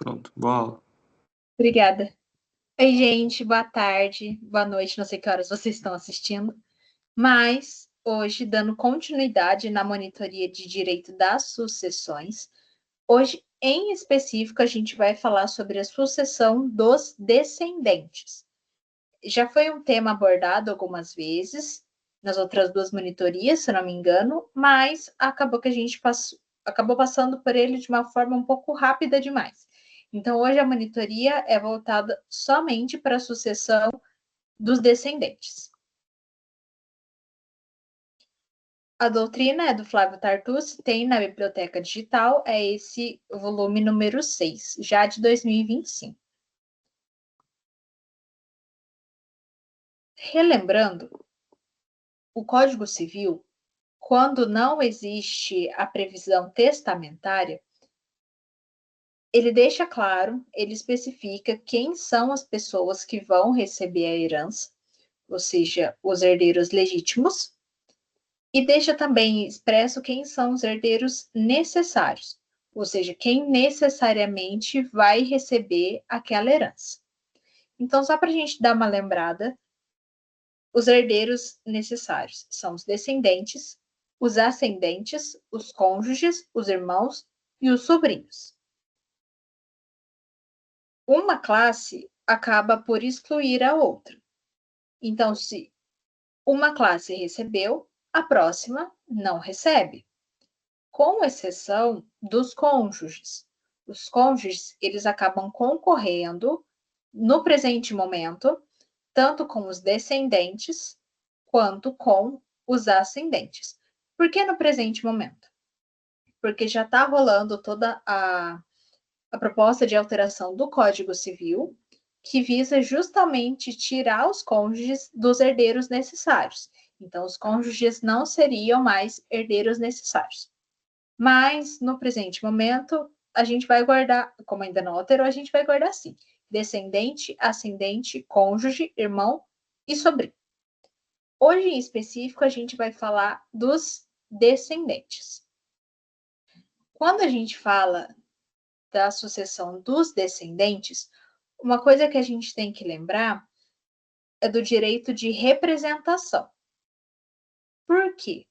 Pronto, boa aula. Obrigada. Oi, gente, boa tarde, boa noite, não sei que horas vocês estão assistindo, mas hoje, dando continuidade na monitoria de direito das sucessões, hoje, em específico, a gente vai falar sobre a sucessão dos descendentes. Já foi um tema abordado algumas vezes, nas outras duas monitorias, se não me engano, mas acabou que a gente acabou passando por ele de uma forma um pouco rápida demais. Então, hoje a monitoria é voltada somente para a sucessão dos descendentes. A doutrina é do Flávio Tartucci, tem na Biblioteca Digital, é esse volume número 6, já de 2025. Relembrando, o Código Civil, quando não existe a previsão testamentária, ele deixa claro, ele especifica quem são as pessoas que vão receber a herança, ou seja, os herdeiros legítimos, e deixa também expresso quem são os herdeiros necessários, ou seja, quem necessariamente vai receber aquela herança. Então, só para a gente dar uma lembrada, os herdeiros necessários são os descendentes, os ascendentes, os cônjuges, os irmãos e os sobrinhos. Uma classe acaba por excluir a outra. Então, se uma classe recebeu, a próxima não recebe, com exceção dos cônjuges. Os cônjuges, eles acabam concorrendo no presente momento, tanto com os descendentes quanto com os ascendentes. Por que no presente momento? Porque já está rolando toda a proposta de alteração do Código Civil, que visa justamente tirar os cônjuges dos herdeiros necessários. Então, os cônjuges não seriam mais herdeiros necessários. Mas, no presente momento, a gente vai guardar, como ainda não alterou, a gente vai guardar assim: descendente, ascendente, cônjuge, irmão e sobrinho. Hoje, em específico, a gente vai falar dos descendentes. Quando a gente fala da sucessão dos descendentes, uma coisa que a gente tem que lembrar é do direito de representação. Por quê?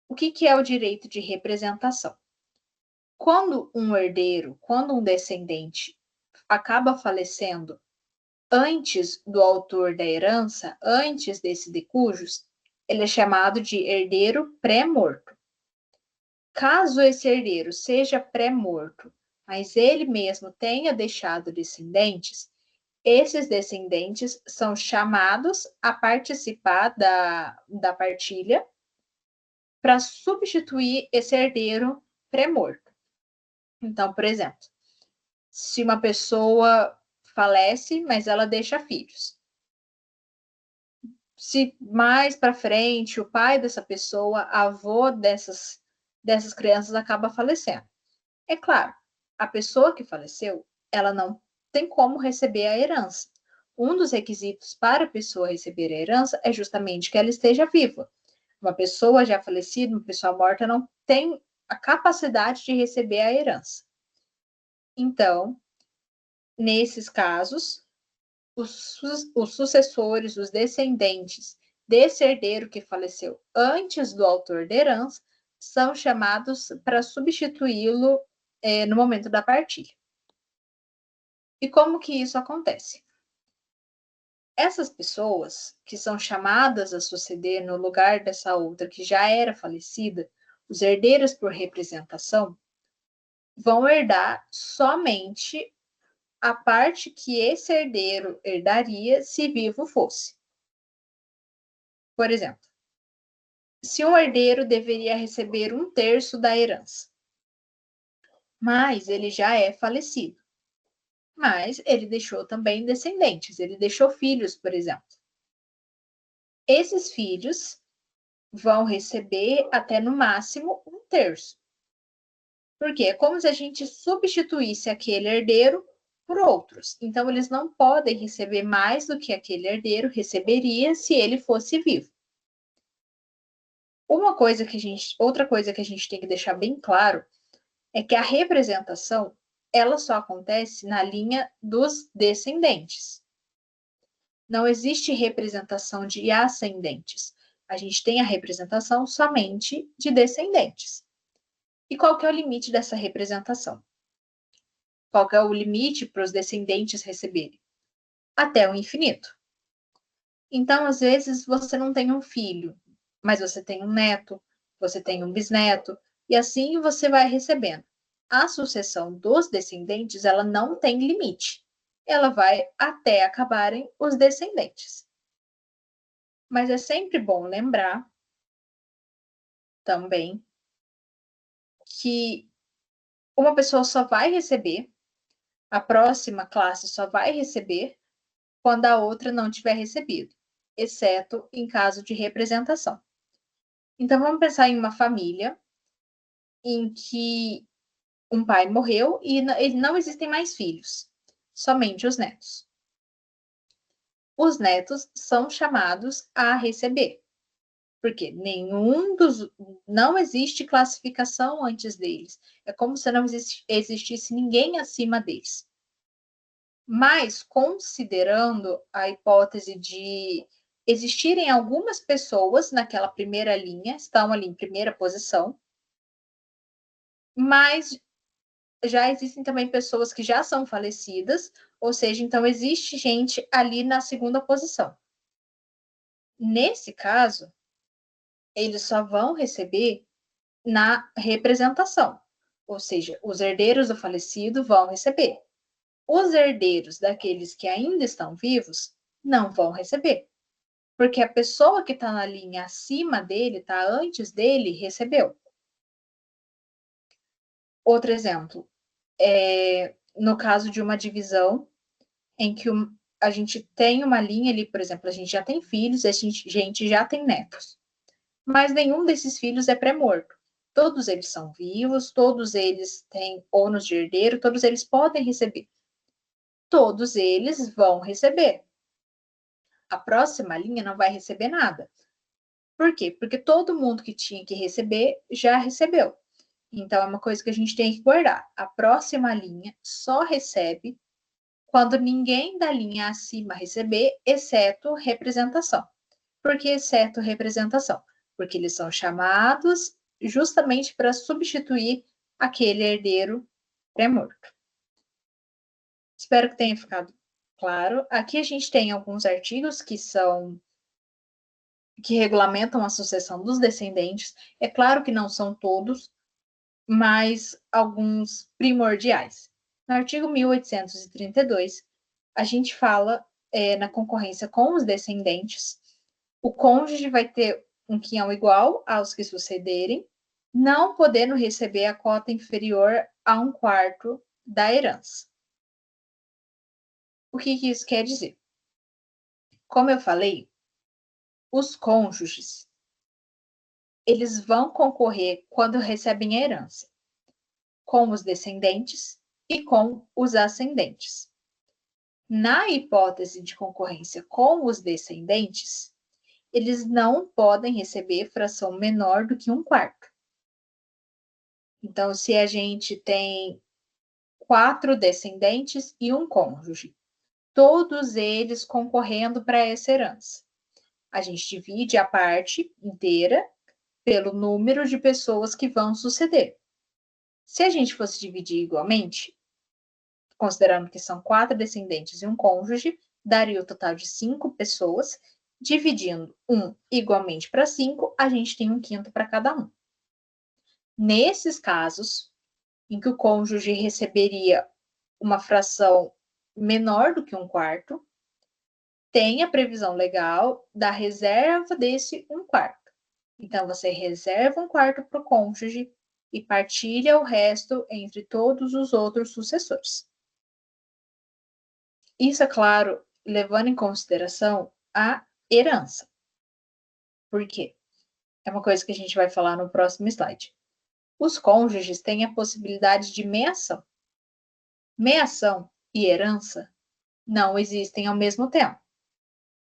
O que é o direito de representação? Quando um herdeiro, quando um descendente acaba falecendo antes do autor da herança, antes desse decujus, ele é chamado de herdeiro pré-morto. Caso esse herdeiro seja pré-morto, mas ele mesmo tenha deixado descendentes, esses descendentes são chamados a participar da partilha para substituir esse herdeiro pré-morto. Então, por exemplo, se uma pessoa falece, mas ela deixa filhos. Se mais para frente o pai dessa pessoa, avô dessas crianças acaba falecendo. É claro, a pessoa que faleceu, ela não tem como receber a herança. Um dos requisitos para a pessoa receber a herança é justamente que ela esteja viva. Uma pessoa já falecida, uma pessoa morta, não tem a capacidade de receber a herança. Então, nesses casos, os sucessores, os descendentes desse herdeiro que faleceu antes do autor da herança, são chamados para substituí-lo no momento da partilha. E como que isso acontece? Essas pessoas que são chamadas a suceder no lugar dessa outra que já era falecida, os herdeiros por representação, vão herdar somente a parte que esse herdeiro herdaria se vivo fosse. Por exemplo, se um herdeiro deveria receber 1/3 da herança, mas ele já é falecido, mas ele deixou também descendentes, ele deixou filhos, por exemplo. Esses filhos vão receber até no máximo 1/3. Porque é como se a gente substituísse aquele herdeiro por outros. Então, eles não podem receber mais do que aquele herdeiro receberia se ele fosse vivo. Outra coisa que a gente tem que deixar bem claro é que a representação ela só acontece na linha dos descendentes. Não existe representação de ascendentes. A gente tem a representação somente de descendentes. E qual que é o limite dessa representação? Qual que é o limite para os descendentes receberem? Até o infinito. Então, às vezes, você não tem um filho, mas você tem um neto, você tem um bisneto, e assim você vai recebendo. A sucessão dos descendentes, ela não tem limite. Ela vai até acabarem os descendentes. Mas é sempre bom lembrar também que uma pessoa só vai receber, a próxima classe só vai receber quando a outra não tiver recebido, exceto em caso de representação. Então, vamos pensar em uma família em que um pai morreu e não existem mais filhos, somente os netos. Os netos são chamados a receber, porque não existe classificação antes deles. É como se não existisse ninguém acima deles. Mas, considerando a hipótese de existirem algumas pessoas naquela primeira linha, estão ali em primeira posição, mas já existem também pessoas que já são falecidas, ou seja, então existe gente ali na segunda posição. Nesse caso, eles só vão receber na representação, ou seja, os herdeiros do falecido vão receber. Os herdeiros daqueles que ainda estão vivos não vão receber, porque a pessoa que está na linha acima dele, está antes dele, recebeu. Outro exemplo, no caso de uma divisão em que a gente tem uma linha ali, por exemplo, a gente já tem filhos, a gente já tem netos, mas nenhum desses filhos é pré-morto. Todos eles são vivos, todos eles têm ônus de herdeiro, todos eles podem receber. Todos eles vão receber. A próxima linha não vai receber nada. Por quê? Porque todo mundo que tinha que receber já recebeu. Então, é uma coisa que a gente tem que guardar. A próxima linha só recebe quando ninguém da linha acima receber, exceto representação. Por que exceto representação? Porque eles são chamados justamente para substituir aquele herdeiro pré-morto. Espero que tenha ficado claro. Aqui a gente tem alguns artigos que regulamentam a sucessão dos descendentes. É claro que não são todos, mas alguns primordiais. No artigo 1832, a gente fala na concorrência com os descendentes, o cônjuge vai ter um quinhão igual aos que sucederem, não podendo receber a cota inferior a 1/4 da herança. O que isso quer dizer? Como eu falei, os cônjuges, eles vão concorrer quando recebem a herança, com os descendentes e com os ascendentes. Na hipótese de concorrência com os descendentes, eles não podem receber fração menor do que 1/4. Então, se a gente tem 4 descendentes e um cônjuge, todos eles concorrendo para essa herança, a gente divide a parte inteira pelo número de pessoas que vão suceder. Se a gente fosse dividir igualmente, considerando que são 4 descendentes e um cônjuge, daria o total de 5 pessoas. Dividindo igualmente para 5, a gente tem 1/5 para cada um. Nesses casos, em que o cônjuge receberia uma fração menor do que 1/4, tem a previsão legal da reserva desse 1/4. Então, você reserva 1/4 para o cônjuge e partilha o resto entre todos os outros sucessores. Isso, é claro, levando em consideração a herança. Por quê? É uma coisa que a gente vai falar no próximo slide. Os cônjuges têm a possibilidade de meação. Meação e herança não existem ao mesmo tempo.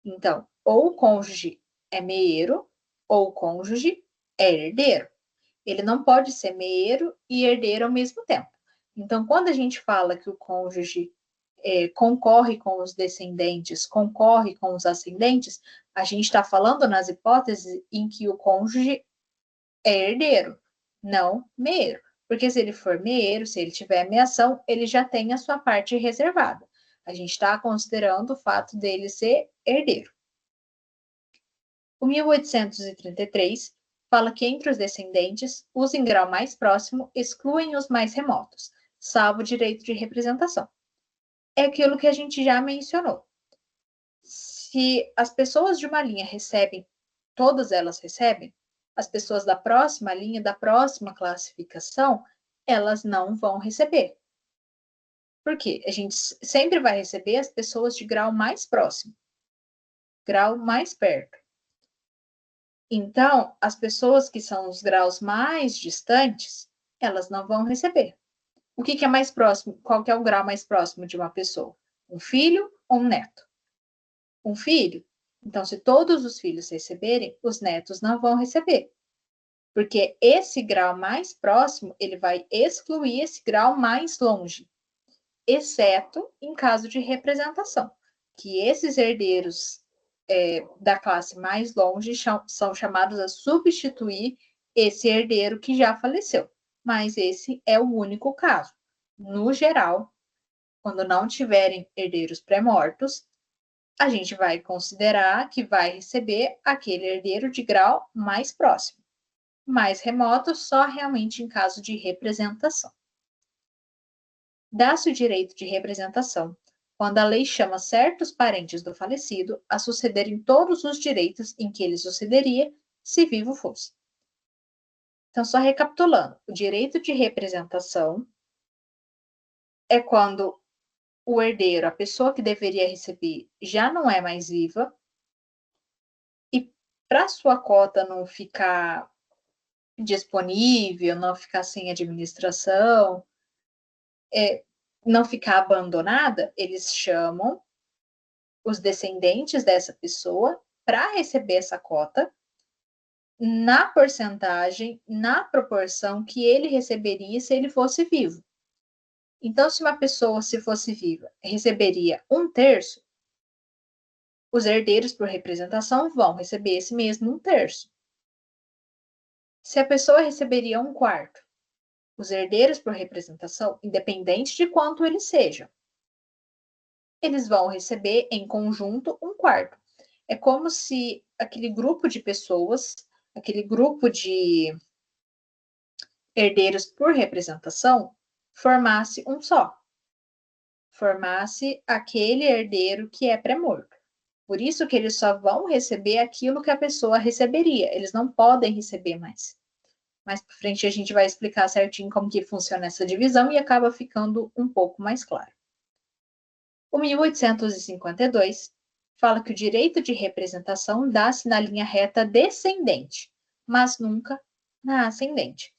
Então, ou o cônjuge é meeiro, ou o cônjuge é herdeiro. Ele não pode ser meeiro e herdeiro ao mesmo tempo. Então, quando a gente fala que o cônjuge concorre com os descendentes, concorre com os ascendentes, a gente está falando nas hipóteses em que o cônjuge é herdeiro, não meeiro. Porque se ele for meeiro, se ele tiver meação, ele já tem a sua parte reservada. A gente está considerando o fato dele ser herdeiro. O 1833 fala que entre os descendentes, os em grau mais próximo excluem os mais remotos, salvo o direito de representação. É aquilo que a gente já mencionou. Se as pessoas de uma linha recebem, todas elas recebem, as pessoas da próxima linha, da próxima classificação, elas não vão receber. Por quê? A gente sempre vai receber as pessoas de grau mais próximo, grau mais perto. Então, as pessoas que são os graus mais distantes, elas não vão receber. O que é mais próximo? Qual que é o grau mais próximo de uma pessoa? Um filho ou um neto? Um filho. Então, se todos os filhos receberem, os netos não vão receber. Porque esse grau mais próximo, ele vai excluir esse grau mais longe, exceto em caso de representação, que esses herdeiros da classe mais longe são chamados a substituir esse herdeiro que já faleceu. Mas esse é o único caso. No geral, quando não tiverem herdeiros pré-mortos, a gente vai considerar que vai receber aquele herdeiro de grau mais próximo. Mais remoto, só realmente em caso de representação. Dá-se o direito de representação quando a lei chama certos parentes do falecido a sucederem todos os direitos em que ele sucederia se vivo fosse. Então, só recapitulando, o direito de representação é quando o herdeiro, a pessoa que deveria receber, já não é mais viva, e para sua cota não ficar disponível, não ficar sem administração, não ficar abandonada, eles chamam os descendentes dessa pessoa para receber essa cota na porcentagem, na proporção que ele receberia se ele fosse vivo. Então, se uma pessoa, se fosse viva, receberia 1/3, os herdeiros por representação vão receber esse mesmo 1/3. Se a pessoa receberia 1/4, os herdeiros por representação, independente de quanto eles sejam, eles vão receber em conjunto 1/4. É como se aquele grupo de pessoas, aquele grupo de herdeiros por representação, formasse um só. Formasse aquele herdeiro que é pré-morto. Por isso que eles só vão receber aquilo que a pessoa receberia. Eles não podem receber mais. Mais para frente a gente vai explicar certinho como que funciona essa divisão e acaba ficando um pouco mais claro. O 1852 fala que o direito de representação dá-se na linha reta descendente, mas nunca na ascendente.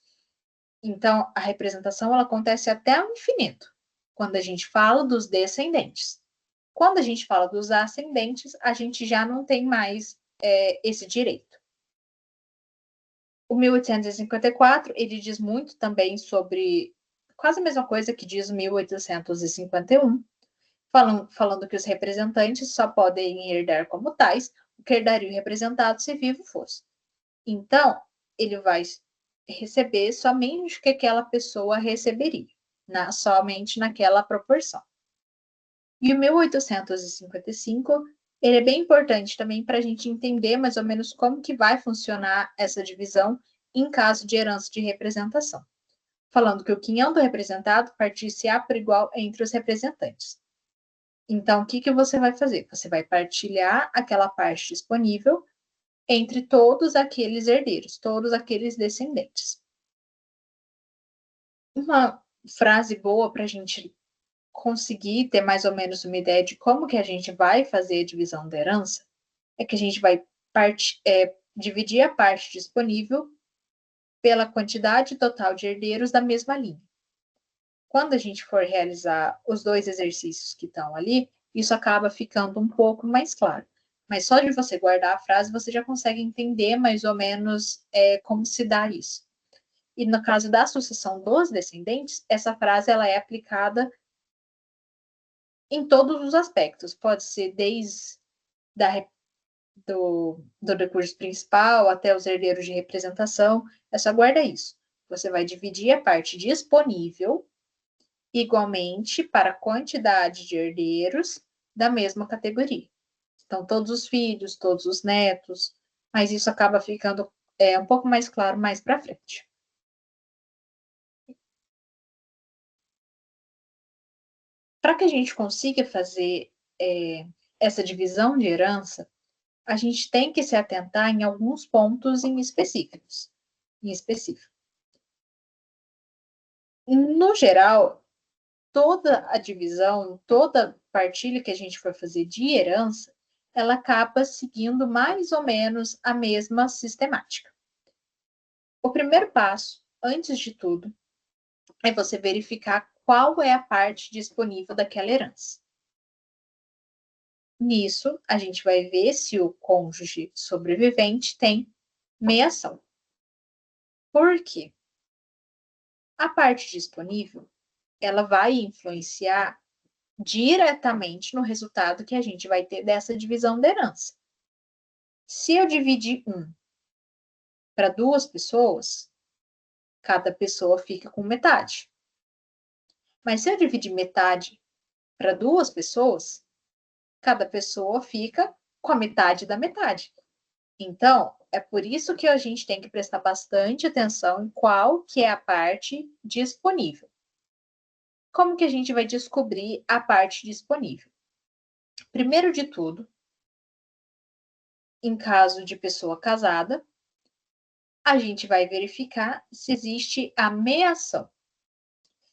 Então, a representação ela acontece até o infinito, quando a gente fala dos descendentes. Quando a gente fala dos ascendentes, a gente já não tem mais esse direito. O 1854, ele diz muito também sobre quase a mesma coisa que diz o 1851, falando que os representantes só podem herdar como tais o que herdaria o representado se vivo fosse. Então, ele vai receber somente o que aquela pessoa receberia, somente naquela proporção. E o 1855, ele é bem importante também para a gente entender mais ou menos como que vai funcionar essa divisão em caso de herança de representação. Falando que o quinhão do representado partir-se-á por igual entre os representantes. Então, o que você vai fazer? Você vai partilhar aquela parte disponível entre todos aqueles herdeiros, todos aqueles descendentes. Uma frase boa para a gente conseguir ter mais ou menos uma ideia de como que a gente vai fazer a divisão da herança é que a gente vai dividir a parte disponível pela quantidade total de herdeiros da mesma linha. Quando a gente for realizar os dois exercícios que estão ali, isso acaba ficando um pouco mais claro. Mas só de você guardar a frase, você já consegue entender mais ou menos como se dá isso. E no caso da sucessão dos descendentes, essa frase ela é aplicada em todos os aspectos. Pode ser desde do recurso principal até os herdeiros de representação. É só guarda isso. Você vai dividir a parte disponível igualmente para a quantidade de herdeiros da mesma categoria. Então, todos os filhos, todos os netos, mas isso acaba ficando um pouco mais claro mais para frente. Para que a gente consiga fazer essa divisão de herança, a gente tem que se atentar em alguns pontos em específicos. No geral, toda a divisão, toda partilha que a gente for fazer de herança, ela acaba seguindo mais ou menos a mesma sistemática. O primeiro passo, antes de tudo, é você verificar qual é a parte disponível daquela herança. Nisso, a gente vai ver se o cônjuge sobrevivente tem meiação. Por quê? A parte disponível, ela vai influenciar diretamente no resultado que a gente vai ter dessa divisão da herança. Se eu dividir para 2 pessoas, cada pessoa fica com metade. Mas se eu dividir metade para 2 pessoas, cada pessoa fica com a metade da metade. Então, é por isso que a gente tem que prestar bastante atenção em qual que é a parte disponível. Como que a gente vai descobrir a parte disponível? Primeiro de tudo, em caso de pessoa casada, a gente vai verificar se existe a meação.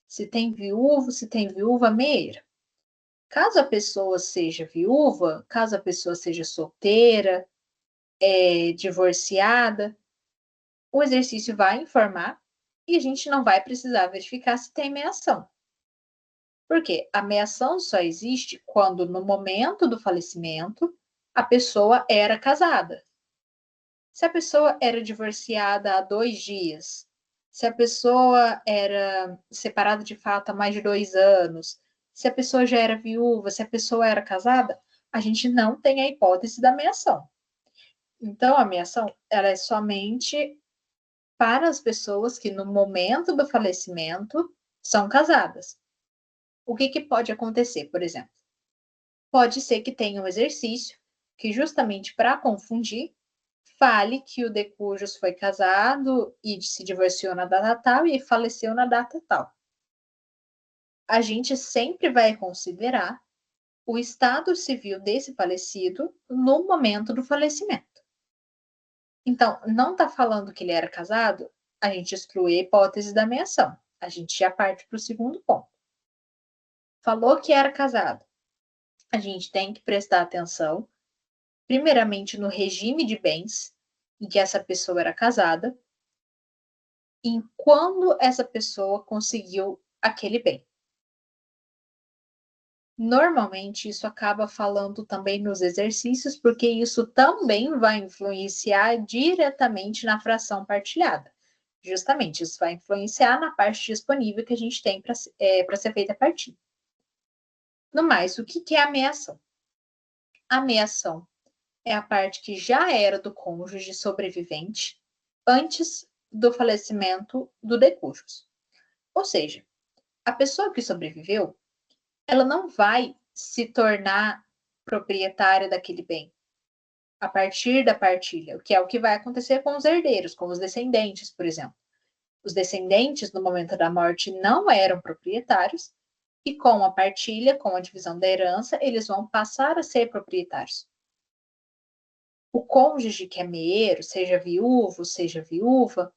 Se tem viúva meeira. Caso a pessoa seja viúva, caso a pessoa seja solteira, divorciada, o exercício vai informar e a gente não vai precisar verificar se tem meação. Por quê? A meação só existe quando, no momento do falecimento, a pessoa era casada. Se a pessoa era divorciada há 2 dias, se a pessoa era separada de fato há mais de 2 anos, se a pessoa já era viúva, se a pessoa era casada, a gente não tem a hipótese da meação. Então, a meação ela é somente para as pessoas que, no momento do falecimento, são casadas. O que pode acontecer, por exemplo? Pode ser que tenha um exercício que, justamente para confundir, fale que o de cujos foi casado e se divorciou na data tal e faleceu na data tal. A gente sempre vai considerar o estado civil desse falecido no momento do falecimento. Então, não está falando que ele era casado, a gente exclui a hipótese da meação. A gente já parte para o segundo ponto. Falou que era casado, a gente tem que prestar atenção, primeiramente, no regime de bens em que essa pessoa era casada, em quando essa pessoa conseguiu aquele bem. Normalmente, isso acaba falando também nos exercícios, porque isso também vai influenciar diretamente na fração partilhada. Justamente, isso vai influenciar na parte disponível que a gente tem para ser feita a partilha. No mais, o que é a meação? A meação é a parte que já era do cônjuge sobrevivente antes do falecimento do decujus. Ou seja, a pessoa que sobreviveu, ela não vai se tornar proprietária daquele bem a partir da partilha, o que é o que vai acontecer com os herdeiros, com os descendentes, por exemplo. Os descendentes, no momento da morte, não eram proprietários, e com a partilha, com a divisão da herança, eles vão passar a ser proprietários. O cônjuge que é meeiro, seja viúvo, seja viúva,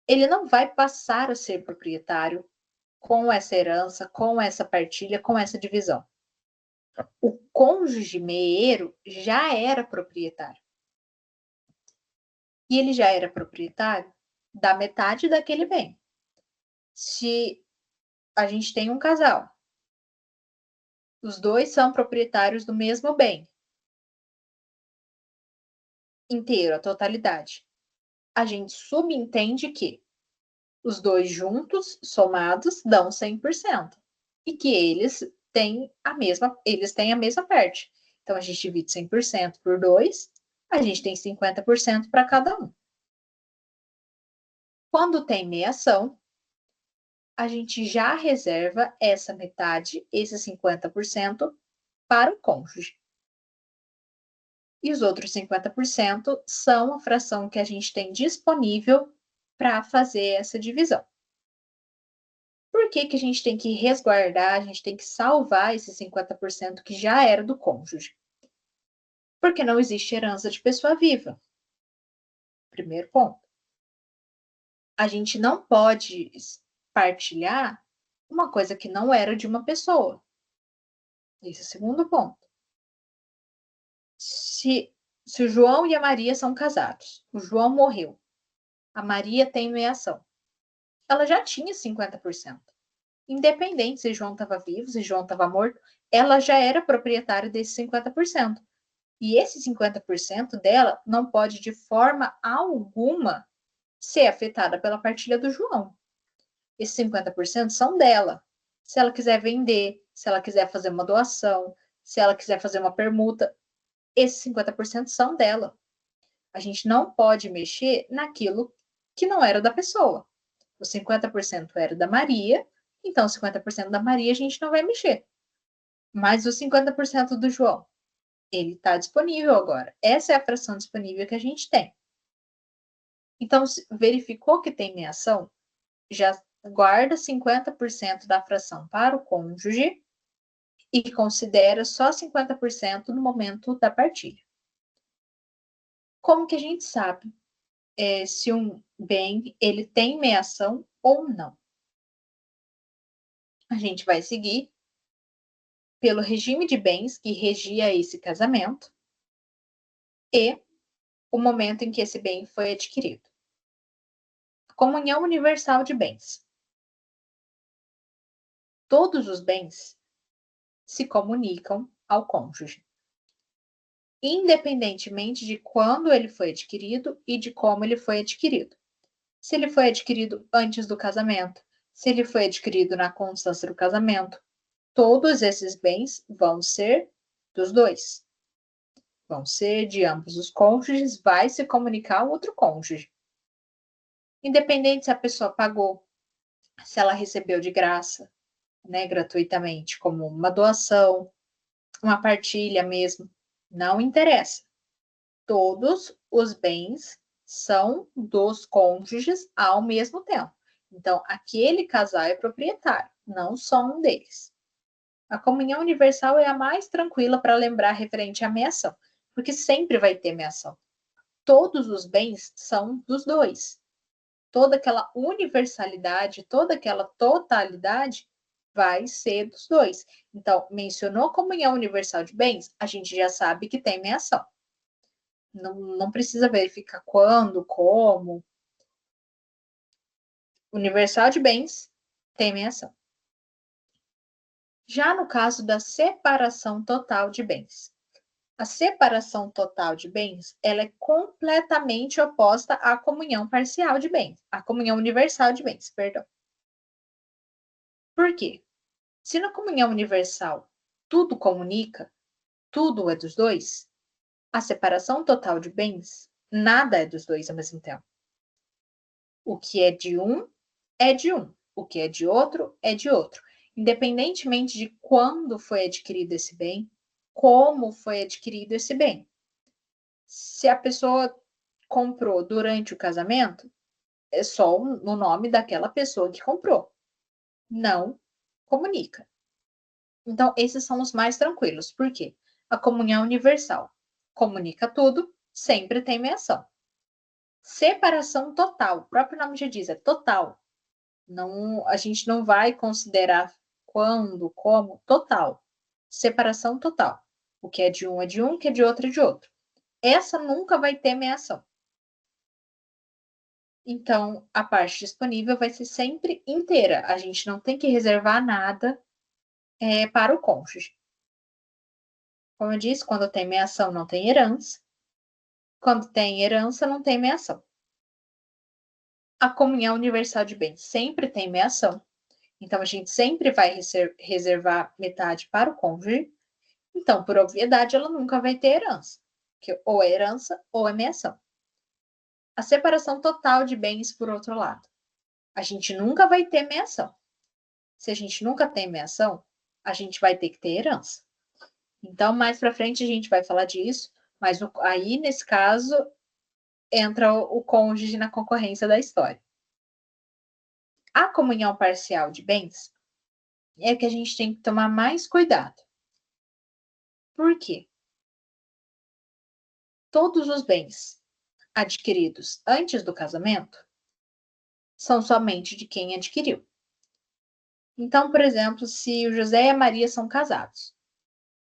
ele não vai passar a ser proprietário com essa herança, com essa partilha, com essa divisão. O cônjuge meeiro já era proprietário. E ele já era proprietário da metade daquele bem. Se a gente tem um casal, os dois são proprietários do mesmo bem inteiro, a totalidade. A gente subentende que Os dois juntos, somados, dão 100%. E que eles têm a mesma parte. Então, a gente divide 100% por 2, a gente tem 50% para cada um. Quando tem meiação, a gente já reserva essa metade, esse 50%, para o cônjuge. E os outros 50% são a fração que a gente tem disponível para fazer essa divisão. Por que a gente tem que resguardar, a gente tem que salvar esse 50% que já era do cônjuge? Porque não existe herança de pessoa viva. Primeiro ponto. A gente não pode partilhar uma coisa que não era de uma pessoa. Esse é o segundo ponto. Se o João e a Maria são casados, o João morreu, a Maria tem meiação. Ela já tinha 50%. Independente se João estava vivo, se João estava morto, ela já era proprietária desse 50%. E esse 50% dela não pode, de forma alguma, ser afetada pela partilha do João. Esses 50% são dela. Se ela quiser vender, se ela quiser fazer uma doação, se ela quiser fazer uma permuta, esses 50% são dela. A gente não pode mexer naquilo que não era da pessoa. Os 50% era da Maria, então 50% da Maria a gente não vai mexer. Mas os 50% do João, ele está disponível agora. Essa é a fração disponível que a gente tem. Então, verificou que tem meiação, já guarda 50% da fração para o cônjuge e considera só 50% no momento da partilha. Como que a gente sabe se um bem ele tem meiação ou não? A gente vai seguir pelo regime de bens que regia esse casamento e o momento em que esse bem foi adquirido. Comunhão universal de bens. Todos os bens se comunicam ao cônjuge, independentemente de quando ele foi adquirido e de como ele foi adquirido. Se ele foi adquirido antes do casamento, se ele foi adquirido na constância do casamento, todos esses bens vão ser dos dois. Vão ser de ambos os cônjuges, vai se comunicar ao outro cônjuge. Independente se a pessoa pagou, se ela recebeu de graça, né, gratuitamente, como uma doação, uma partilha mesmo, não interessa. Todos os bens são dos cônjuges ao mesmo tempo. Então, aquele casal é proprietário, não só um deles. A comunhão universal é a mais tranquila para lembrar referente à meação, porque sempre vai ter meação. Todos os bens são dos dois. Toda aquela universalidade, toda aquela totalidade vai ser dos dois. Então, mencionou comunhão universal de bens, a gente já sabe que tem meação. Não precisa verificar quando, como. Universal de bens tem meação. Já no caso da separação total de bens. A separação total de bens, ela é completamente oposta à comunhão parcial de bens, à comunhão universal de bens, perdão. Por quê? Se na comunhão universal tudo comunica, tudo é dos dois, a separação total de bens, nada é dos dois ao mesmo tempo. O que é de um, é de um. O que é de outro, é de outro. Independentemente de quando foi adquirido esse bem, como foi adquirido esse bem. Se a pessoa comprou durante o casamento, é só no nome daquela pessoa que comprou. Não comunica. Então, esses são os mais tranquilos. Por quê? A comunhão universal comunica tudo, sempre tem meação. Separação total, o próprio nome já diz, é total. Não, a gente não vai considerar quando, como, total. Separação total. O que é de um é de um, o que é de outro é de outro. Essa nunca vai ter meação. Então, a parte disponível vai ser sempre inteira. A gente não tem que reservar nada para o cônjuge. Como eu disse, quando tem meação, não tem herança. Quando tem herança, não tem meação. A comunhão universal de bens sempre tem meação. Então, a gente sempre vai reservar metade para o cônjuge. Então, por obviedade, ela nunca vai ter herança, que ou é herança ou é meação. A separação total de bens, por outro lado, a gente nunca vai ter meação. Se a gente nunca tem meação, a gente vai ter que ter herança. Então, mais para frente a gente vai falar disso, mas aí, nesse caso, entra o cônjuge na concorrência da história. A comunhão parcial de bens é que a gente tem que tomar mais cuidado. Por quê? Todos os bens adquiridos antes do casamento são somente de quem adquiriu. Então, por exemplo, se o José e a Maria são casados,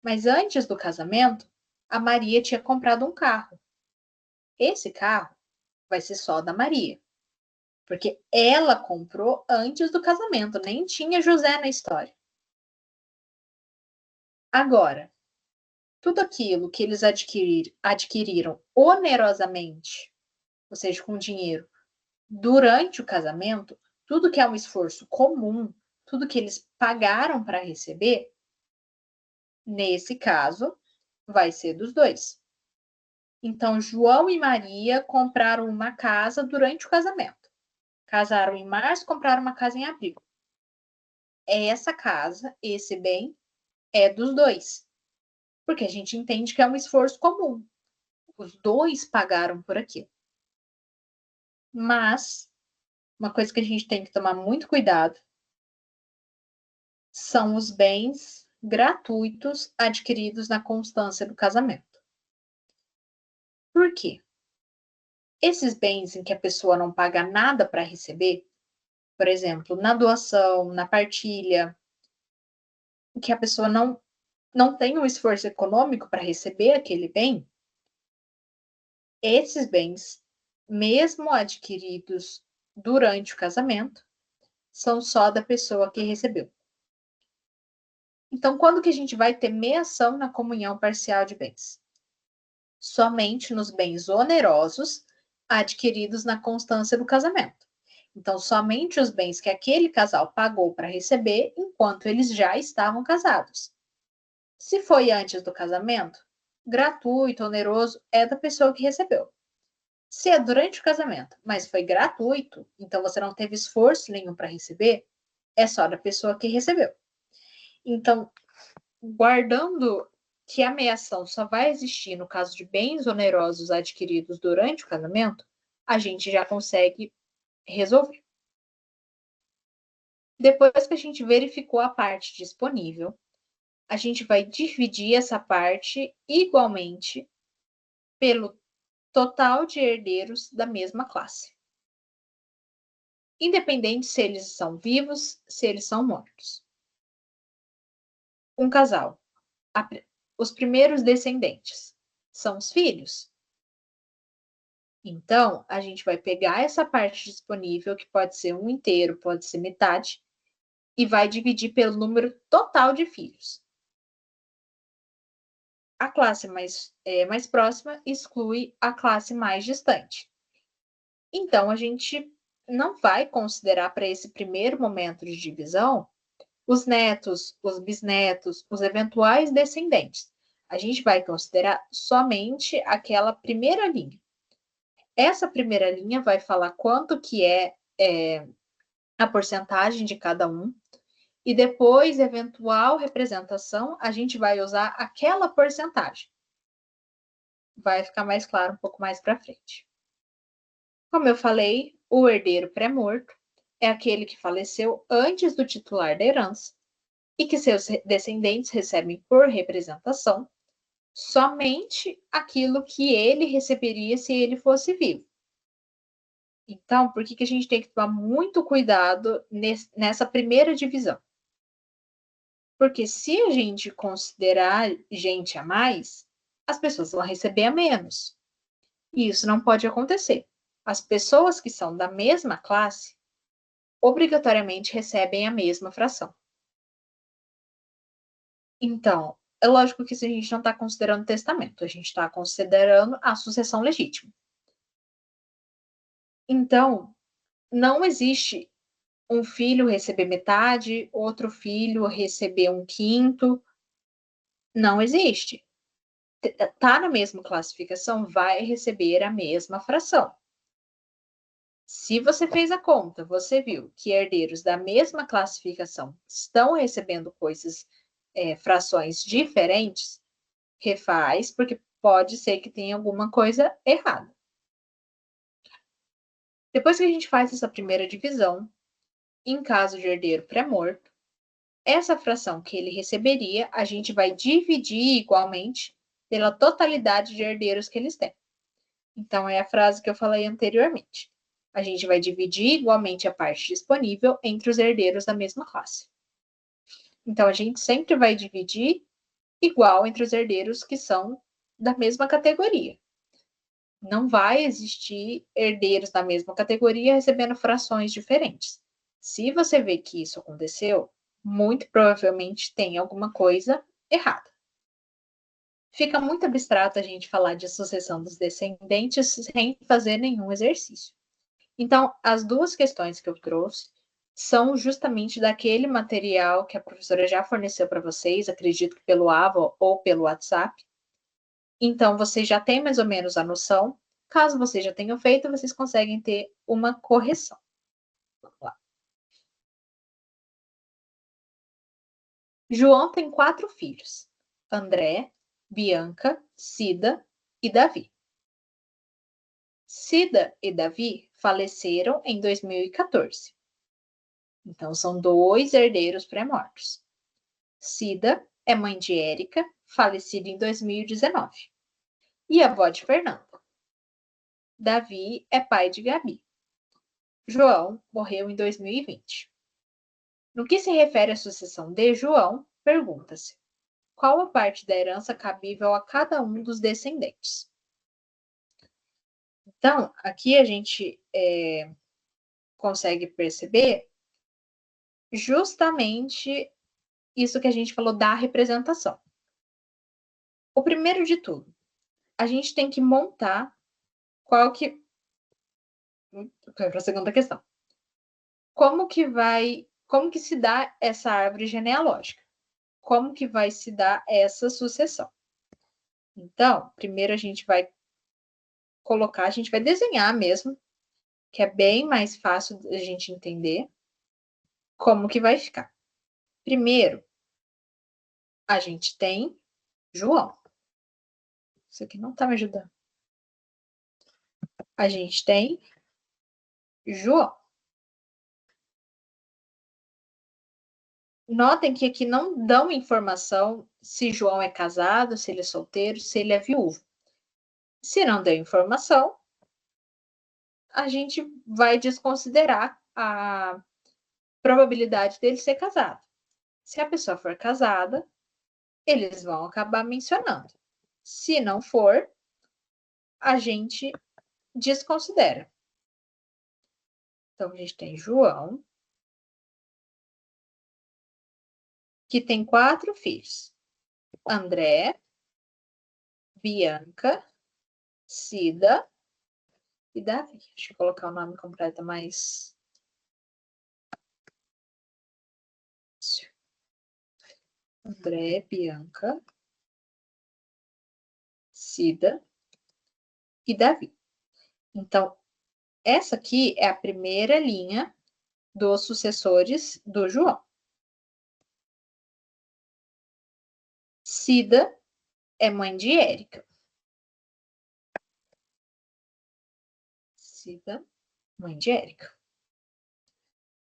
mas antes do casamento, a Maria tinha comprado um carro. Esse carro vai ser só da Maria, porque ela comprou antes do casamento, nem tinha José na história. Agora, tudo aquilo que eles adquiriram onerosamente, ou seja, com dinheiro, durante o casamento, tudo que é um esforço comum, tudo que eles pagaram para receber, nesse caso, vai ser dos dois. Então, João e Maria compraram uma casa durante o casamento. Casaram em março, compraram uma casa em abril. Essa casa, esse bem, é dos dois. Porque a gente entende que é um esforço comum. Os dois pagaram por aquilo. Mas, uma coisa que a gente tem que tomar muito cuidado são os bens gratuitos adquiridos na constância do casamento. Por quê? Esses bens em que a pessoa não paga nada para receber, por exemplo, na doação, na partilha, em que a pessoa não tem um esforço econômico para receber aquele bem, esses bens, mesmo adquiridos durante o casamento, são só da pessoa que recebeu. Então, quando que a gente vai ter meação na comunhão parcial de bens? Somente nos bens onerosos adquiridos na constância do casamento. Então, somente os bens que aquele casal pagou para receber enquanto eles já estavam casados. Se foi antes do casamento, gratuito, oneroso, é da pessoa que recebeu. Se é durante o casamento, mas foi gratuito, então você não teve esforço nenhum para receber, é só da pessoa que recebeu. Então, guardando que a meação só vai existir no caso de bens onerosos adquiridos durante o casamento, a gente já consegue resolver. Depois que a gente verificou a parte disponível, a gente vai dividir essa parte igualmente pelo total de herdeiros da mesma classe, independente se eles são vivos, se eles são mortos. Um casal, os primeiros descendentes são os filhos. Então, a gente vai pegar essa parte disponível, que pode ser um inteiro, pode ser metade, e vai dividir pelo número total de filhos. A classe mais próxima exclui a classe mais distante. Então, a gente não vai considerar para esse primeiro momento de divisão os netos, os bisnetos, os eventuais descendentes. A gente vai considerar somente aquela primeira linha. Essa primeira linha vai falar quanto que é a porcentagem de cada um, e depois, eventual representação, a gente vai usar aquela porcentagem. Vai ficar mais claro um pouco mais para frente. Como eu falei, o herdeiro pré-morto é aquele que faleceu antes do titular da herança e que seus descendentes recebem por representação somente aquilo que ele receberia se ele fosse vivo. Então, por que a gente tem que tomar muito cuidado nessa primeira divisão? Porque se a gente considerar gente a mais, as pessoas vão receber a menos. E isso não pode acontecer. As pessoas que são da mesma classe obrigatoriamente recebem a mesma fração. Então, é lógico que se a gente não está considerando testamento, a gente está considerando a sucessão legítima. Então, não existe um filho receber metade, outro filho receber um quinto, não existe. Tá na mesma classificação, vai receber a mesma fração. Se você fez a conta, você viu que herdeiros da mesma classificação estão recebendo coisas, frações diferentes, refaz, porque pode ser que tenha alguma coisa errada. Depois que a gente faz essa primeira divisão, em caso de herdeiro pré-morto, essa fração que ele receberia, a gente vai dividir igualmente pela totalidade de herdeiros que eles têm. Então, é a frase que eu falei anteriormente. A gente vai dividir igualmente a parte disponível entre os herdeiros da mesma classe. Então, a gente sempre vai dividir igual entre os herdeiros que são da mesma categoria. Não vai existir herdeiros da mesma categoria recebendo frações diferentes. Se você vê que isso aconteceu, muito provavelmente tem alguma coisa errada. Fica muito abstrato a gente falar de sucessão dos descendentes sem fazer nenhum exercício. Então, as duas questões que eu trouxe são justamente daquele material que a professora já forneceu para vocês, acredito que pelo AVA ou pelo WhatsApp. Então, vocês já têm mais ou menos a noção. Caso vocês já tenham feito, vocês conseguem ter uma correção. Vamos lá. João tem 4 filhos: André, Bianca, Cida e Davi. Cida e Davi faleceram em 2014. Então, são 2 herdeiros pré-mortos. Cida é mãe de Érica, falecida em 2019. E avó de Fernanda. Davi é pai de Gabi. João morreu em 2020. No que se refere à sucessão de João, pergunta-se: qual a parte da herança cabível a cada um dos descendentes? Então, aqui a gente consegue perceber justamente isso que a gente falou da representação. O primeiro de tudo, a gente tem que montar qual que. Para a segunda questão. Como que se dá essa árvore genealógica? Como que vai se dar essa sucessão? Então, primeiro a gente vai desenhar mesmo, que é bem mais fácil a gente entender como que vai ficar. Primeiro, a gente tem João. Isso aqui não tá me ajudando. A gente tem João. Notem que aqui não dão informação se João é casado, se ele é solteiro, se ele é viúvo. Se não deu informação, a gente vai desconsiderar a probabilidade dele ser casado. Se a pessoa for casada, eles vão acabar mencionando. Se não for, a gente desconsidera. Então, a gente tem João, que tem 4 filhos: André, Bianca, Cida e Davi. Deixa eu colocar o nome completo mais. André, Bianca, Cida e Davi. Então, essa aqui é a primeira linha dos sucessores do João. Cida é mãe de Érica. Cida, mãe de Érica.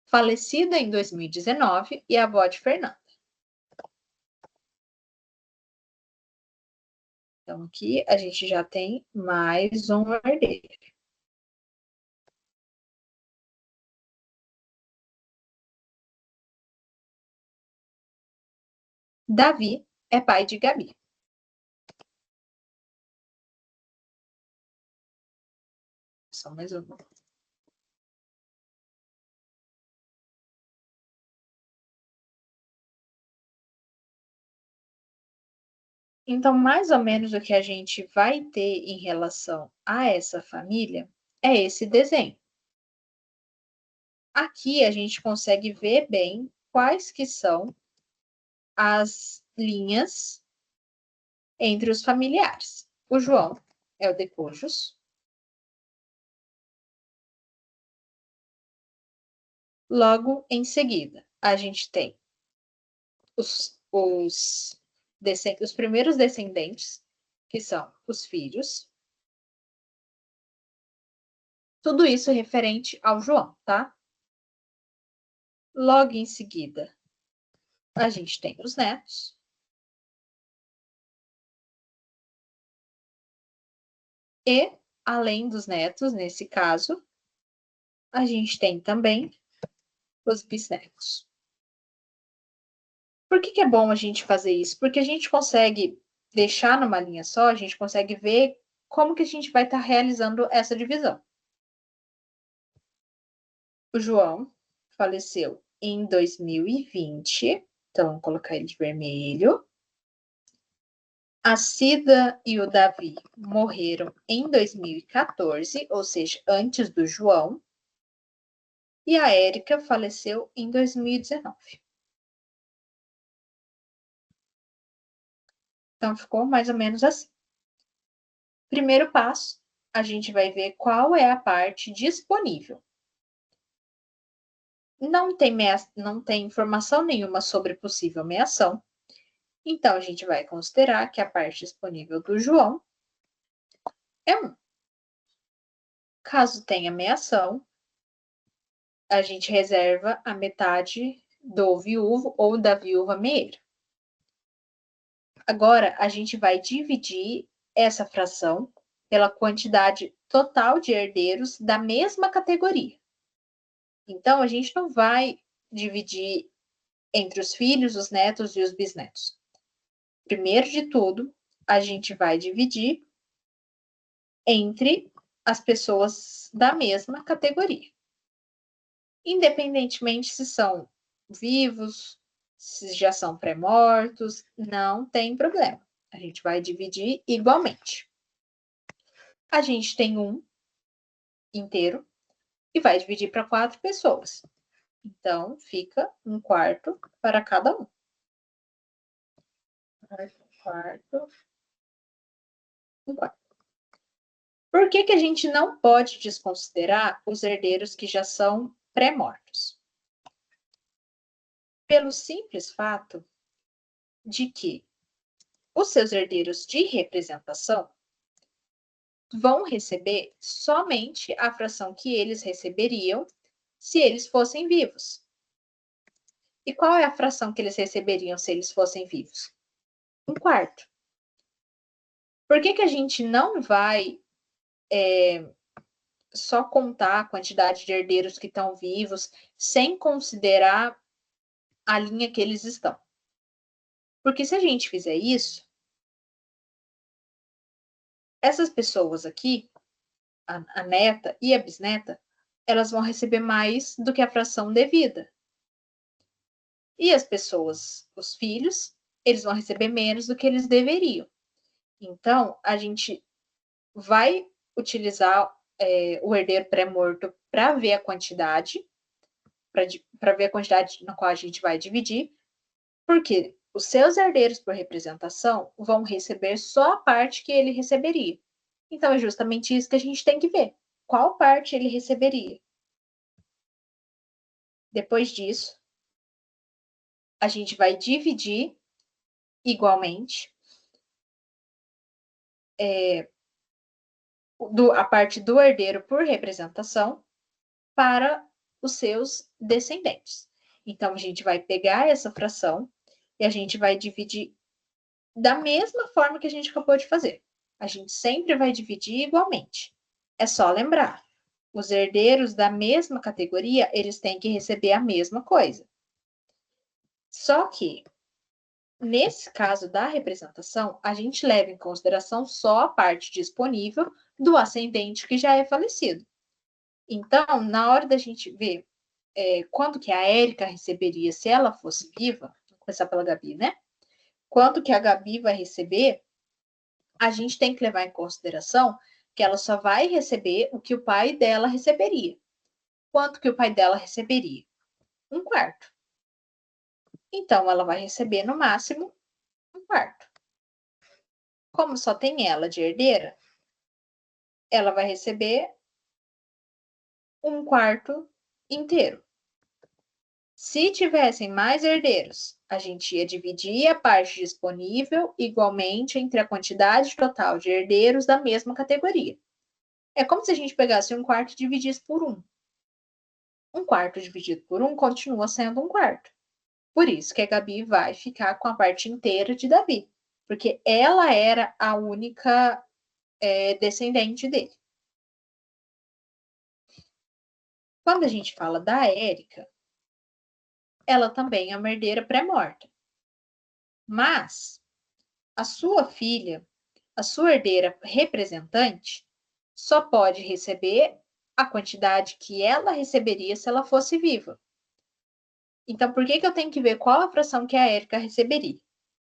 Falecida em 2019 e avó de Fernanda. Então, aqui a gente já tem mais um herdeiro. Davi é pai de Gabi. Só mais uma. Então, mais ou menos o que a gente vai ter em relação a essa família é esse desenho. aqui a gente consegue ver bem quais que são as linhas entre os familiares. O João é o de cujos. Logo em seguida, a gente tem os primeiros descendentes, que são os filhos. Tudo isso referente ao João, tá? Logo em seguida, a gente tem os netos. E, além dos netos, nesse caso, a gente tem também os bisnetos. Por que é bom a gente fazer isso? Porque a gente consegue deixar numa linha só, a gente consegue ver como que a gente vai estar realizando essa divisão. O João faleceu em 2020, então vamos colocar ele de vermelho. A Cida e o Davi morreram em 2014, ou seja, antes do João. E a Érica faleceu em 2019. Então, ficou mais ou menos assim. Primeiro passo, a gente vai ver qual é a parte disponível. Não tem informação nenhuma sobre possível meação. Então, a gente vai considerar que a parte disponível do João é 1. Caso tenha meação, a gente reserva a metade do viúvo ou da viúva meeira. Agora, a gente vai dividir essa fração pela quantidade total de herdeiros da mesma categoria. Então, a gente não vai dividir entre os filhos, os netos e os bisnetos. Primeiro de tudo, a gente vai dividir entre as pessoas da mesma categoria. Independentemente se são vivos, se já são pré-mortos, não tem problema. A gente vai dividir igualmente. A gente tem 1 inteiro e vai dividir para 4 pessoas. Então, fica 1/4 para cada um. Quarto. Por que a gente não pode desconsiderar os herdeiros que já são pré-mortos? Pelo simples fato de que os seus herdeiros de representação vão receber somente a fração que eles receberiam se eles fossem vivos. E qual é a fração que eles receberiam se eles fossem vivos? 1/4. Por que a gente não vai só contar a quantidade de herdeiros que estão vivos sem considerar a linha que eles estão? Porque se a gente fizer isso, essas pessoas aqui, a neta e a bisneta, elas vão receber mais do que a fração devida. E as pessoas, os filhos, eles vão receber menos do que eles deveriam. Então, a gente vai utilizar o herdeiro pré-morto para ver a quantidade, para ver a quantidade na qual a gente vai dividir, porque os seus herdeiros por representação vão receber só a parte que ele receberia. Então, é justamente isso que a gente tem que ver. Qual parte ele receberia? Depois disso, a gente vai dividir igualmente a parte do herdeiro por representação para os seus descendentes. Então, a gente vai pegar essa fração e a gente vai dividir da mesma forma que a gente acabou de fazer. A gente sempre vai dividir igualmente. É só lembrar, os herdeiros da mesma categoria, eles têm que receber a mesma coisa. Só que, nesse caso da representação, a gente leva em consideração só a parte disponível do ascendente que já é falecido. Então, na hora da gente ver quanto que a Érica receberia se ela fosse viva, vou começar pela Gabi, né? Quanto que a Gabi vai receber, a gente tem que levar em consideração que ela só vai receber o que o pai dela receberia. quanto que o pai dela receberia? 1/4. Então, ela vai receber, no máximo, 1/4. Como só tem ela de herdeira, ela vai receber 1/4 inteiro. Se tivessem mais herdeiros, a gente ia dividir a parte disponível igualmente entre a quantidade total de herdeiros da mesma categoria. É como se a gente pegasse 1/4 e dividisse por 1. 1/4 dividido por 1 continua sendo 1/4. Por isso que a Gabi vai ficar com a parte inteira de Davi, porque ela era a única descendente dele. Quando a gente fala da Érica, ela também é uma herdeira pré-morta. Mas a sua filha, a sua herdeira representante, só pode receber a quantidade que ela receberia se ela fosse viva. Então, por que eu tenho que ver qual a fração que a Érica receberia?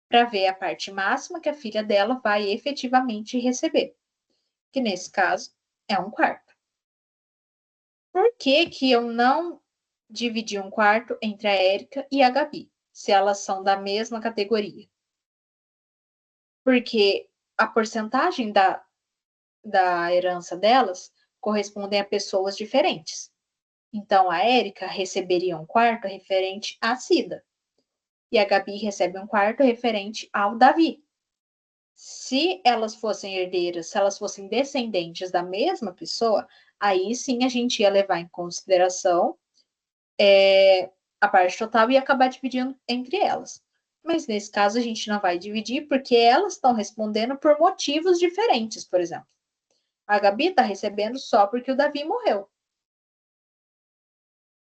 Para ver a parte máxima que a filha dela vai efetivamente receber, que nesse caso é 1/4. Por que que eu não dividi 1/4 entre a Érica e a Gabi, se elas são da mesma categoria? Porque a porcentagem da herança delas correspondem a pessoas diferentes. Então, a Érica receberia 1/4 referente à Cida, e a Gabi recebe 1/4 referente ao Davi. Se elas fossem herdeiras, se elas fossem descendentes da mesma pessoa, aí sim a gente ia levar em consideração a parte total e acabar dividindo entre elas. Mas nesse caso a gente não vai dividir porque elas estão respondendo por motivos diferentes, por exemplo. A Gabi está recebendo só porque o Davi morreu.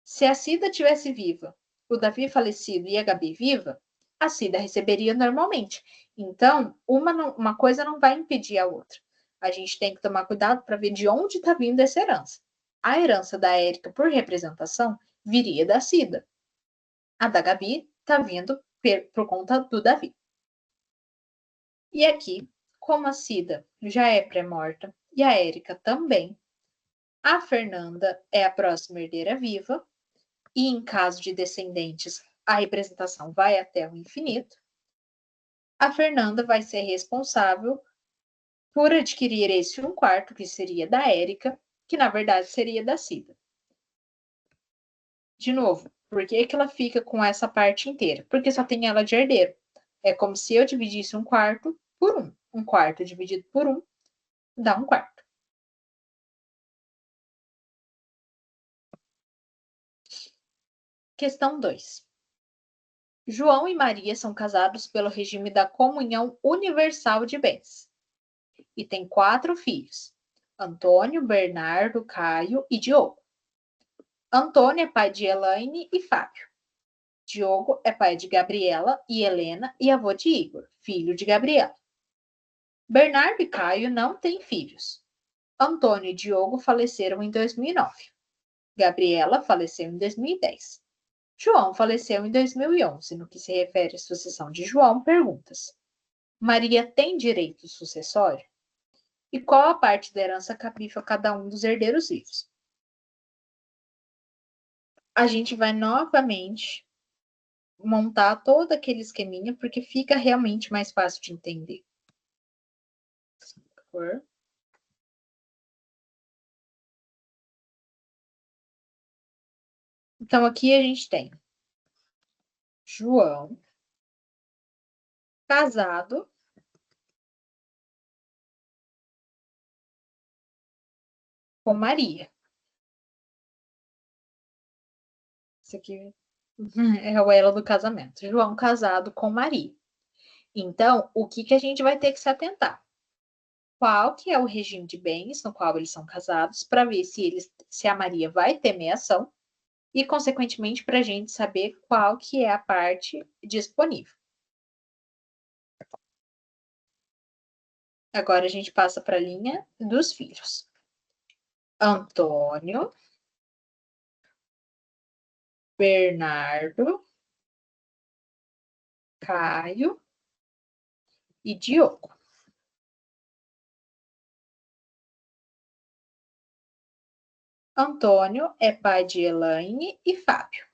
Se a Cida tivesse viva, o Davi falecido e a Gabi viva, a Cida receberia normalmente. Então, uma coisa não vai impedir a outra. A gente tem que tomar cuidado para ver de onde está vindo essa herança. A herança da Érica, por representação, viria da Cida. A da Gabi está vindo por conta do Davi. E aqui, como a Cida já é pré-morta e a Érica também, a Fernanda é a próxima herdeira viva, e em caso de descendentes, a representação vai até o infinito. A Fernanda vai ser responsável por adquirir esse 1/4, que seria da Érica, que na verdade seria da Cida. De novo, por que ela fica com essa parte inteira? Porque só tem ela de herdeiro. É como se eu dividisse 1/4 por 1. 1/4 dividido por 1 dá 1/4. Questão 2. João e Maria são casados pelo regime da comunhão universal de bens e têm 4 filhos: Antônio, Bernardo, Caio e Diogo. Antônio é pai de Elaine e Fábio. Diogo é pai de Gabriela e Helena e avô de Igor, filho de Gabriela. Bernardo e Caio não têm filhos. Antônio e Diogo faleceram em 2009. Gabriela faleceu em 2010. João faleceu em 2011. No que se refere à sucessão de João, perguntas: Maria tem direito sucessório? E qual a parte da herança cabível a cada um dos herdeiros vivos? A gente vai novamente montar todo aquele esqueminha, porque fica realmente mais fácil de entender. Então, aqui a gente tem João casado com Maria. Isso aqui é o elo do casamento. João casado com Maria. Então, o que a gente vai ter que se atentar? Qual que é o regime de bens no qual eles são casados, para ver se a Maria vai ter meação e, consequentemente, para a gente saber qual que é a parte disponível. Agora a gente passa para a linha dos filhos. Antônio, Bernardo, Caio e Diogo. Antônio é pai de Elaine e Fábio.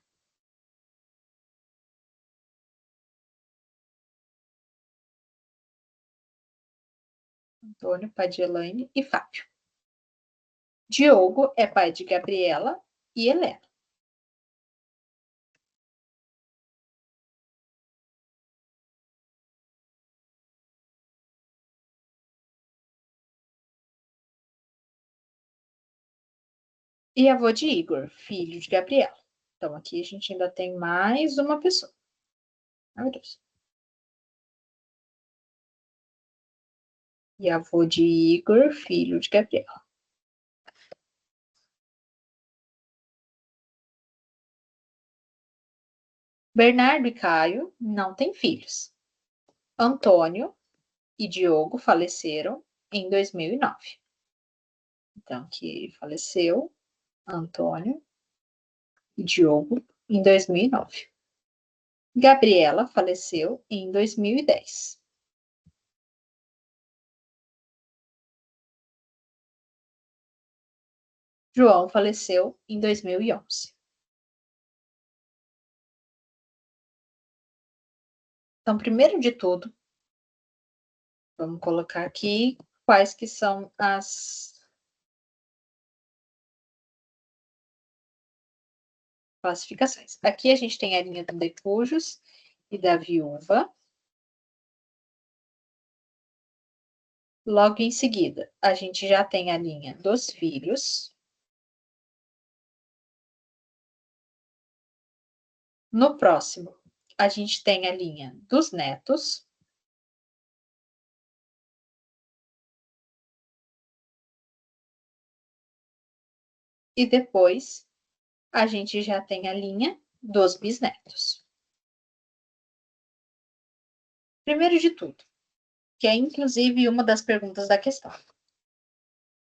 Antônio, pai de Elaine e Fábio. Diogo é pai de Gabriela e Helena. E avô de Igor, filho de Gabriela. Então, aqui a gente ainda tem mais uma pessoa. Ai, meu Deus. E avô de Igor, filho de Gabriela. Bernardo e Caio não têm filhos. Antônio e Diogo faleceram em 2009. Então, aqui faleceu Antônio e Diogo em 2009. Gabriela faleceu em 2010. João faleceu em 2011. Então, primeiro de tudo, vamos colocar aqui quais que são as classificações. Aqui a gente tem a linha do decujos e da viúva. Logo em seguida, a gente já tem a linha dos filhos. No próximo, a gente tem a linha dos netos. E depois, a gente já tem a linha dos bisnetos. Primeiro de tudo, que é inclusive uma das perguntas da questão.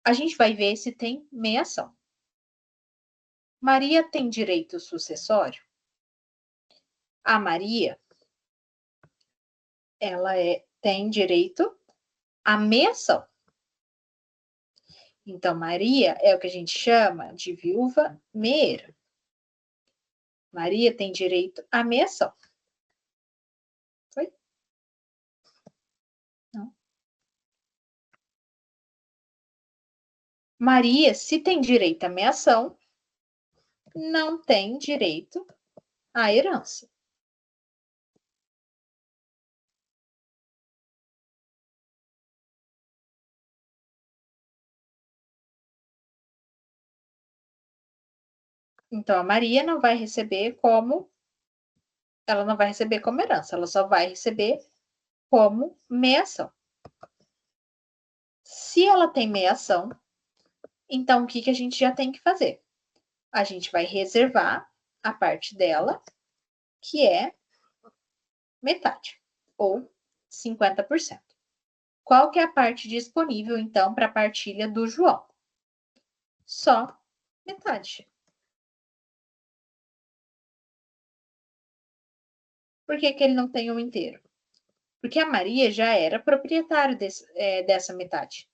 A gente vai ver se tem meiação. Maria tem direito sucessório? A Maria, ela tem direito à meiação. Então, Maria é o que a gente chama de viúva meera. Maria tem direito à meiação. Foi? Não. Maria, se tem direito à meiação, não tem direito à herança. Então, a Maria não vai receber como. Ela não vai receber como herança, ela só vai receber como meiação. Se ela tem meiação, então o que a gente já tem que fazer? A gente vai reservar a parte dela, que é metade, ou 50%. Qual que é a parte disponível, então, para a partilha do João? Só metade. Por que ele não tem um inteiro? Porque a Maria já era proprietária dessa metade.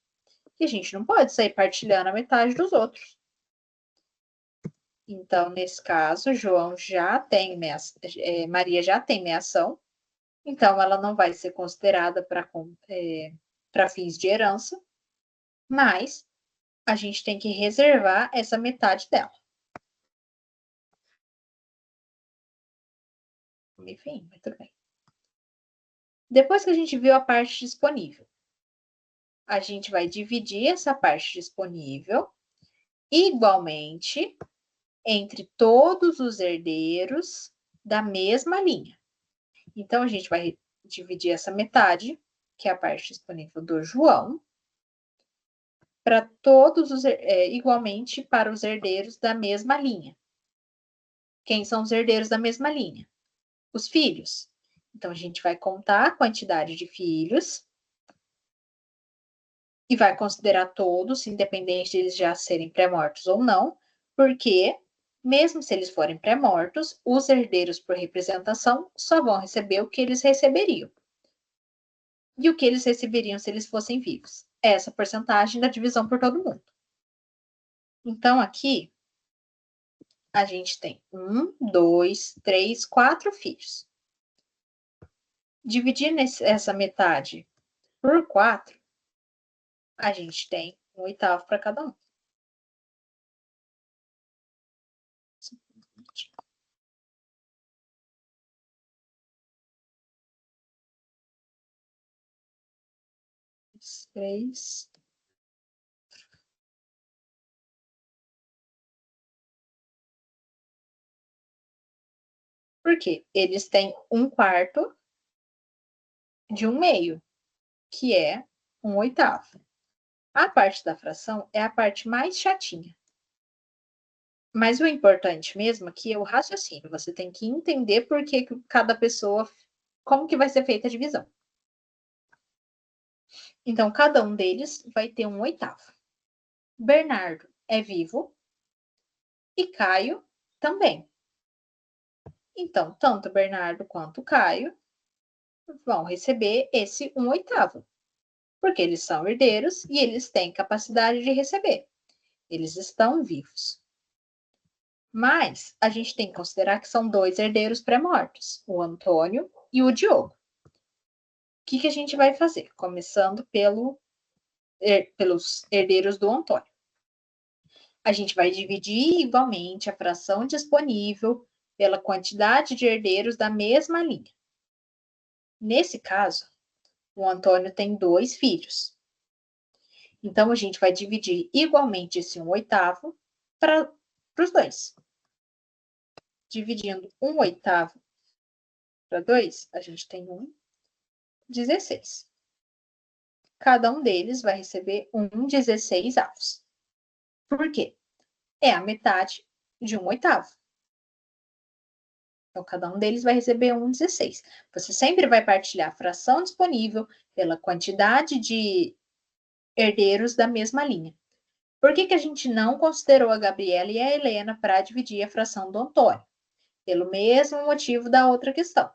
E a gente não pode sair partilhando a metade dos outros. Então, nesse caso, João já tem Maria já tem meiação, então ela não vai ser considerada para fins de herança, mas a gente tem que reservar essa metade dela. Enfim, mas tudo bem. Depois que a gente viu a parte disponível, a gente vai dividir essa parte disponível igualmente entre todos os herdeiros da mesma linha. Então, a gente vai dividir essa metade, que é a parte disponível do João, para todos igualmente para os herdeiros da mesma linha. Quem são os herdeiros da mesma linha? Os filhos. Então, a gente vai contar a quantidade de filhos e vai considerar todos, independente de eles já serem pré-mortos ou não, porque, mesmo se eles forem pré-mortos, os herdeiros por representação só vão receber o que eles receberiam. E o que eles receberiam se eles fossem vivos? Essa porcentagem da divisão por todo mundo. Então, aqui, a gente tem 1, 2, 3, 4 filhos. Dividir essa metade por 4, a gente tem 1/8 para cada um. Três. Por quê? Eles têm 1/4 de 1/2, que é 1/8. A parte da fração é a parte mais chatinha. Mas o importante mesmo aqui é o raciocínio. Você tem que entender por que cada pessoa, como que vai ser feita a divisão. Então, cada um deles vai ter 1/8. Bernardo é vivo e Caio também. Então, tanto Bernardo quanto Caio vão receber esse 1/8, porque eles são herdeiros e eles têm capacidade de receber. Eles estão vivos. Mas a gente tem que considerar que são 2 herdeiros pré-mortos, o Antônio e o Diogo. O que a gente vai fazer? Começando pelos herdeiros do Antônio. A gente vai dividir igualmente a fração disponível pela quantidade de herdeiros da mesma linha. Nesse caso, o Antônio tem 2 filhos. Então, a gente vai dividir igualmente esse 1/8 para os dois. Dividindo 1/8 para 2, a gente tem 16. Cada um deles vai receber 1/16. Por quê? É a metade de 1/8. Então, cada um deles vai receber 1/16. Você sempre vai partilhar a fração disponível pela quantidade de herdeiros da mesma linha. Por que a gente não considerou a Gabriela e a Helena para dividir a fração do Antônio? Pelo mesmo motivo da outra questão.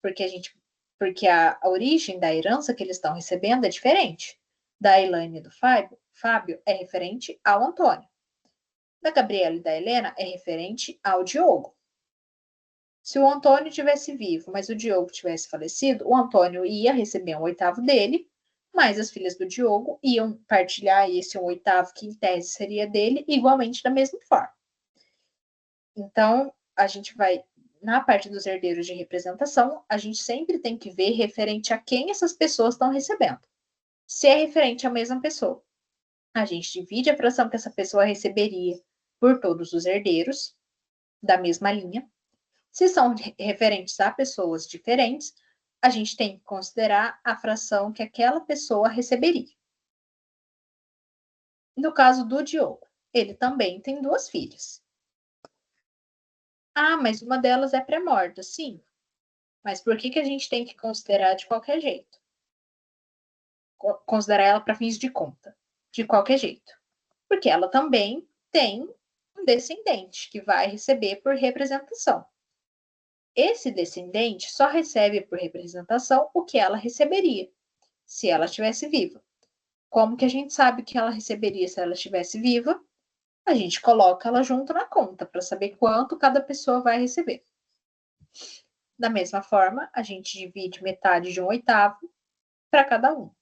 Porque a origem da herança que eles estão recebendo é diferente. Da Elaine e do Fábio é referente ao Antônio. Da Gabriela e da Helena é referente ao Diogo. Se o Antônio tivesse vivo, mas o Diogo tivesse falecido, o Antônio ia receber 1/8 dele, mas as filhas do Diogo iam partilhar esse 1/8, que em tese seria dele, igualmente da mesma forma. Então, a gente vai, na parte dos herdeiros de representação, a gente sempre tem que ver referente a quem essas pessoas estão recebendo. Se é referente à mesma pessoa, a gente divide a fração que essa pessoa receberia por todos os herdeiros da mesma linha. Se são referentes a pessoas diferentes, a gente tem que considerar a fração que aquela pessoa receberia. No caso do Diogo, ele também tem 2 filhas. Ah, mas uma delas é pré-morta, sim. Mas por que a gente tem que considerar de qualquer jeito? Considerar ela para fins de conta, de qualquer jeito. Porque ela também tem um descendente que vai receber por representação. Esse descendente só recebe por representação o que ela receberia, se ela estivesse viva. Como que a gente sabe que ela receberia se ela estivesse viva? A gente coloca ela junto na conta para saber quanto cada pessoa vai receber. Da mesma forma, a gente divide metade de 1/8 para cada um.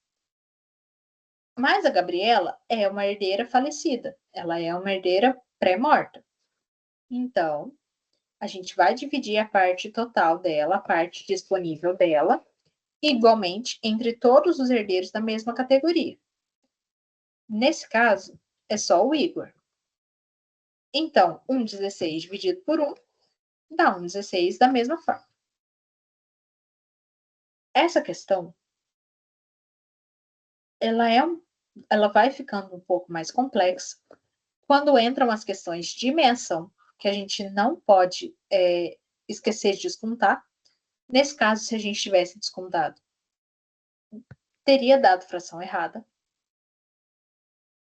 Mas a Gabriela é uma herdeira falecida, ela é uma herdeira pré-morta. Então, a gente vai dividir a parte total dela, a parte disponível dela, igualmente entre todos os herdeiros da mesma categoria. Nesse caso, é só o Igor. Então, 1/16 dividido por 1 dá 1/16 da mesma forma. Essa questão, ela vai ficando um pouco mais complexa quando entram as questões de dimensão, que a gente não pode esquecer de descontar. Nesse caso, se a gente tivesse descontado, teria dado fração errada.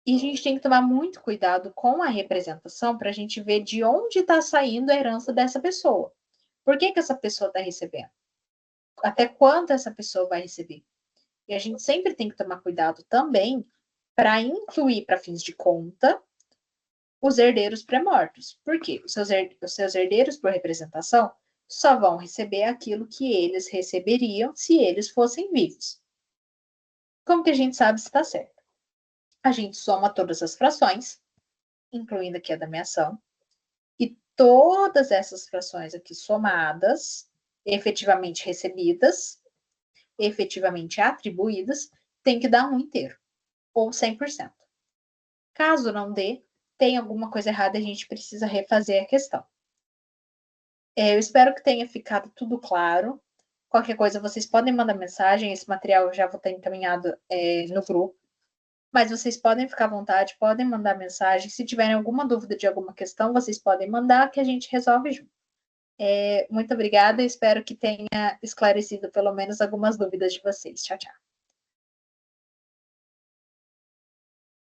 E a gente tem que tomar muito cuidado com a representação para a gente ver de onde está saindo a herança dessa pessoa. Por que essa pessoa está recebendo? Até quanto essa pessoa vai receber? E a gente sempre tem que tomar cuidado também para incluir para fins de conta os herdeiros pré-mortos. Por quê? Os seus herdeiros por representação só vão receber aquilo que eles receberiam se eles fossem vivos. Como que a gente sabe se está certo? A gente soma todas as frações, incluindo aqui a da minha ação, e todas essas frações aqui somadas, efetivamente recebidas, efetivamente atribuídas, tem que dar 1 inteiro, ou 100%. Caso não dê, tem alguma coisa errada e a gente precisa refazer a questão. Eu espero que tenha ficado tudo claro. Qualquer coisa, vocês podem mandar mensagem. Esse material eu já vou estar encaminhado no grupo. Mas vocês podem ficar à vontade, podem mandar mensagem. Se tiverem alguma dúvida de alguma questão, vocês podem mandar que a gente resolve junto. Muito obrigada e espero que tenha esclarecido pelo menos algumas dúvidas de vocês. Tchau, tchau.